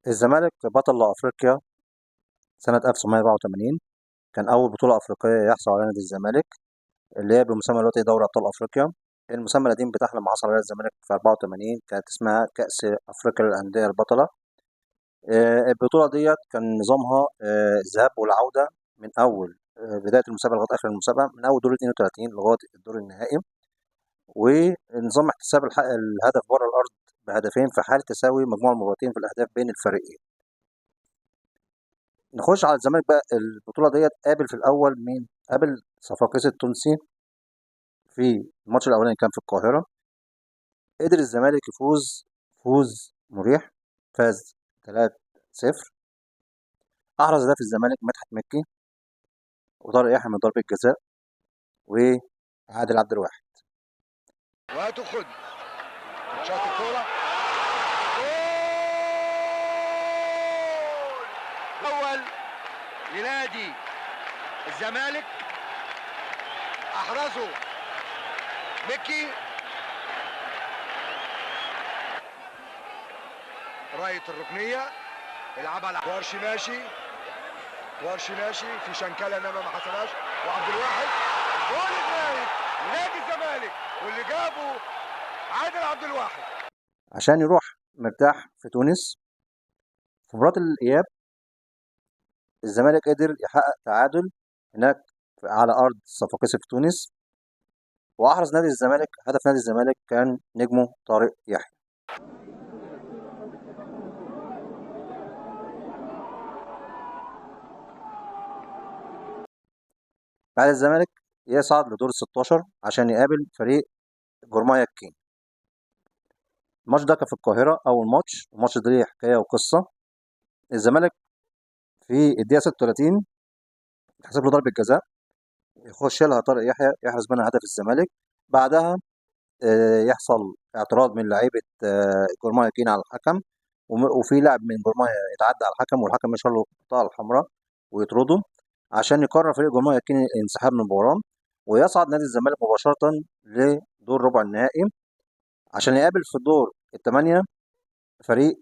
الزمالك بطل أفريقيا سنة 1984. كان أول بطولة أفريقية يحصل عليها نادي الزمالك، اللي هي بمسمى دلوقتي دوري أبطال أفريقيا. المسمى القديم بتاعها لما حصل عليها الزمالك في 84 كانت اسمها كأس أفريقيا للأندية البطلة. البطولة ديت كان نظامها الذهاب والعودة من أول بداية المسابقة لغاية آخر المسابقة، من أول دور 32 لغاية الدور النهائي. ونظام احتساب الهدف بره الأرض بهدفين في حال تساوي مجموع المباراتين في الأهداف بين الفريقين. نخش على الزمالك بقى. البطولة ديت قابل في الأول مين؟ قابل صفاقسي التونسي في الماتش الأولاني، كان في القاهرة. قدر الزمالك يفوز فوز مريح، فاز 3-0. أحرز هدف الزمالك مدحت مكي وطارق يحيى من ضربة جزاء وعادل عبد الواحد. وهتخد شاط الكورة جول أول لنادي الزمالك، أحرزه مكي. راية الركنية يلعبها ورشي ماشي في شنكلة انما ما حصلهاش، وعبد الواحد جول الثالث لنادي الزمالك واللي جابه عادل عبد الواحد عشان يروح مرتاح في تونس. في مباراة الإياب الزمالك قدر يحقق تعادل هناك على أرض صفاقسي في تونس، وأحرز نادي الزمالك هدف. نادي الزمالك كان نجمه طارق يحيى. بعد الزمالك يصعد لدور ال16 عشان يقابل فريق جورمايا الكين. الماتش ده كان في القاهرة أول ماتش، الماتش ده ليه حكاية وقصة. الزمالك في الدقيقة 36 يحسب له ضربة جزاء، يخش لها طارق يحيى يحرز منها هدف الزمالك. بعدها يحصل اعتراض من لعيبة جورمايا الكين على الحكم، وفي لاعب من جورمايا يتعدى على الحكم، والحكم يشير له البطاقة الحمراء ويطرده عشان يقرر فريق جورمايا الكين الانسحاب من المباراة، ويصعد نادي الزمالك مباشرة لدور ربع النهائي عشان يقابل في الدور الثمانية فريق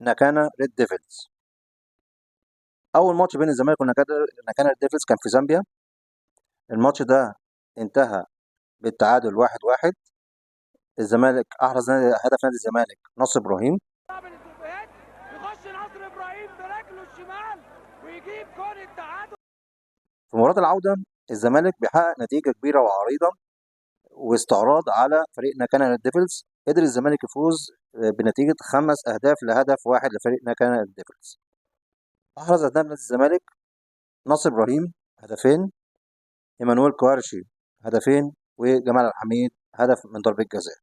ناكانا ريد ديفلز. أول ماتش بين الزمالك وناكانا ريد ديفلز كان في زامبيا. الماتش ده انتهى بالتعادل 1-1. الزمالك أحرز هدف نادي الزمالك نصر إبراهيم. يخش نصر ابراهيم برجله الشمال ويجيب جول التعادل. في مباراة العودة الزمالك بيحقق نتيجة كبيرة وعريضة واستعراض على فريق ناكانا ريد ديفلز. قدر الزمالك يفوز بنتيجة 5 أهداف لهدف واحد لفريق ناكانا ريد ديفلز. أحرز أهداف نادي الزمالك نصر إبراهيم هدفين، إيمانويل كوارشي هدفين، وجمال الحميد هدف من ضربة جزاء.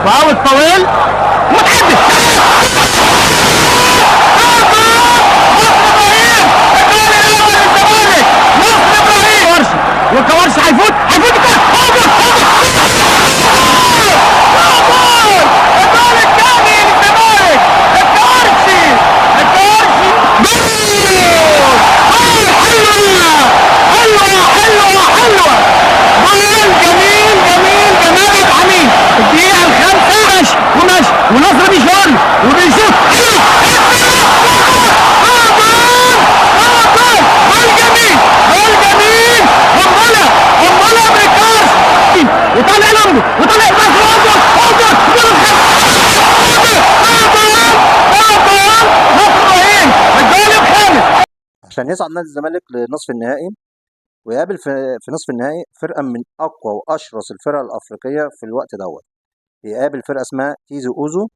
فاول طويل والكوارث هيفوت ونصر بيشوط وبيشوط وطلع لمبو وطلع عشان يصعد نادي الزمالك لنصف النهائي ويقابل في نصف النهائي فرقة من أقوى وأشرس الفرق الأفريقية في الوقت دوت. يقابل فرقة اسمها تيزي أوزو.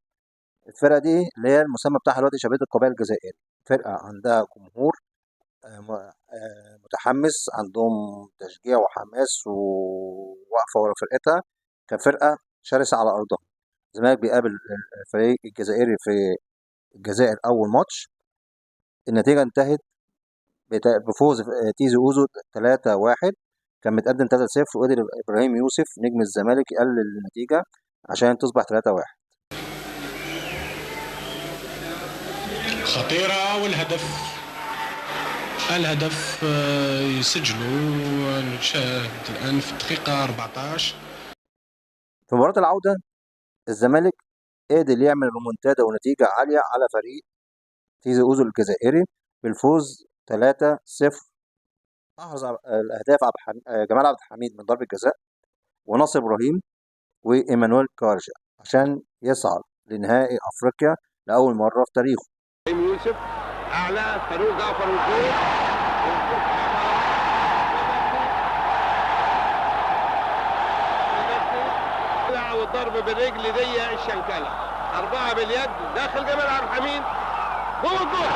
الفرقة دي اللي هي المسمى بتاعها دلوقتي شبيبة القبائل الجزائري. فرقة عندها جمهور متحمس، عندهم تشجيع وحماس وواقفة ورا فرقتها كفرقة شرسة على أرضها. الزمالك بيقابل الفريق الجزائري في الجزائر أول ماتش. النتيجة انتهت بفوز تيزي أوزو 3-1. كان متقدم 3-0 وقدر إبراهيم يوسف نجم الزمالك يقلل النتيجة عشان تصبح 3-1. خطيرة، الهدف يسجلوا نشاهد الآن في الدقيقة 14. في مباراة العودة الزمالك قدر يعمل ريمونتادا ونتيجة عالية على فريق تيزي أوزو الجزائري بالفوز 3-0. أحرز الأهداف جمال عبد الحميد من ضربة جزاء، وناصر إبراهيم وإيمانويل كارجا، عشان يصعد لنهائي أفريقيا لأول مرة في تاريخه. يوسف اعلى فاروق جعفر والجول والضرب بالرجل دي الشنكله 4 باليد داخل جمال عبد الحميد جوه الجول.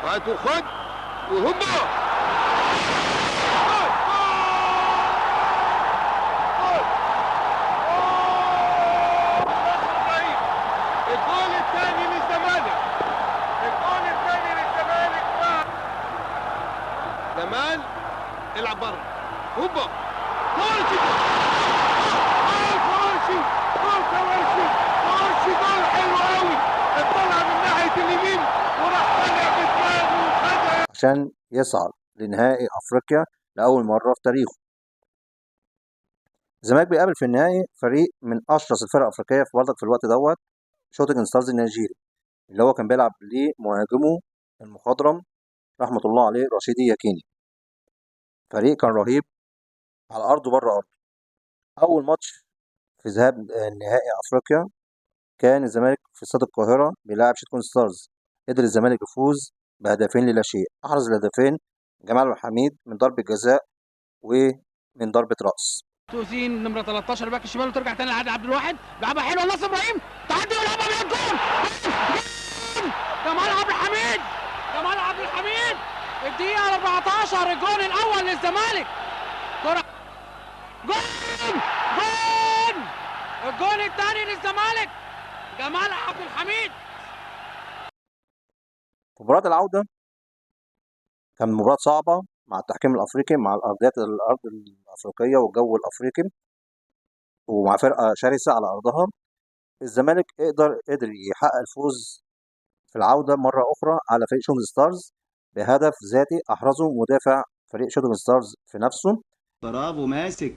هات وخد وهوبا الجول الثاني للزمالك. الجول الثاني للزمالك. جمال العب بره هوبا كورشي كورشي جول حلو قوي. اطلع من ناحيه اليمين وراح طالع بدماغه وخدها عشان يصعد لنهائي أفريقيا لأول مرة في تاريخه. الزمالك بيقابل في النهائي فريق من أشرس الفرق الأفريقية في الوقت دوت، شوتنج ستارز النيجيري، اللي هو كان بيلعب ليه مهاجمه المخضرم رحمة الله عليه رشيدي ياكيني. فريق كان رهيب على أرضه وبره أرضه. أول ماتش في ذهاب نهائي أفريقيا كان الزمالك في استاد القاهرة بيلعب شوتنج ستارز. قدر الزمالك يفوز بهدفين لا شيء. أحرز الهدفين جمال عبد الحميد من ضربة جزاء ومن ضربة رأس. توزين نمره 13 باك الشمال، وترجع تاني لعادل عبد الواحد، لعبها حلوه لناصر ابراهيم، تعدي ولعبها من الجول. جمال عبد الحميد، جمال عبد الحميد الدقيقه 14 الجول الاول للزمالك. كره جول جول الجول الثاني للزمالك جمال عبد الحميد. في مباراة العودة كان مباراة صعبة مع التحكيم الأفريقي، مع الأرض الأفريقية والجو الأفريقي، ومع فرقة شرسة على أرضها. الزمالك قدر يحقق الفوز في العودة مرة أخرى على فريق شوتنج ستارز بهدف ذاتي أحرزه مدافع فريق شوتنج ستارز في نفسه. برافو ماسك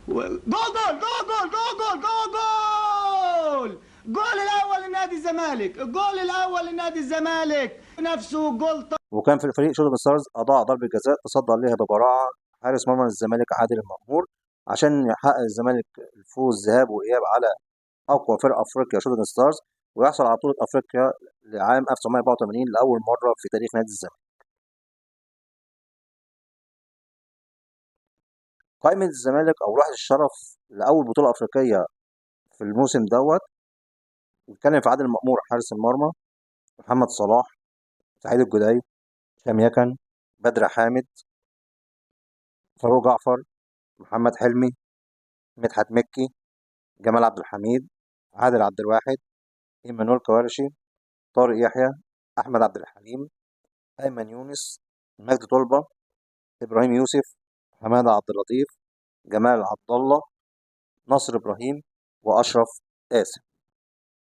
جول جول جول جول جول جول جول جول الاول لنادي الزمالك. الجول الاول لنادي الزمالك نفسه جول. وكان في فريق شوتنج ستارز أضاع ضربة جزاء تصدى عليها ببراعة حارس مرمى الزمالك عادل المأمور، عشان يحقق الزمالك الفوز ذهاب وإياب على أقوى فرقة أفريقيا شوتنج ستارز، ويحصل على بطولة أفريقيا لعام 1984 لأول مرة في تاريخ نادي الزمالك. قائمة الزمالك أو روح الشرف لأول بطولة أفريقية في الموسم دوت بنتكلم في عادل المأمور حارس المرمى، محمد صلاح، سعيد الجدعي، هشام يكن، بدر حامد، فاروق جعفر، محمد حلمي، مدحت مكي، جمال عبد الحميد، عادل عبد الواحد، إيمانويل كوارشي، طارق يحيى، أحمد عبد الحليم، أيمن يونس، مجدي طلبة، إبراهيم يوسف، حمادة عبد اللطيف، جمال عبد الله، ناصر إبراهيم، وأشرف قاسم.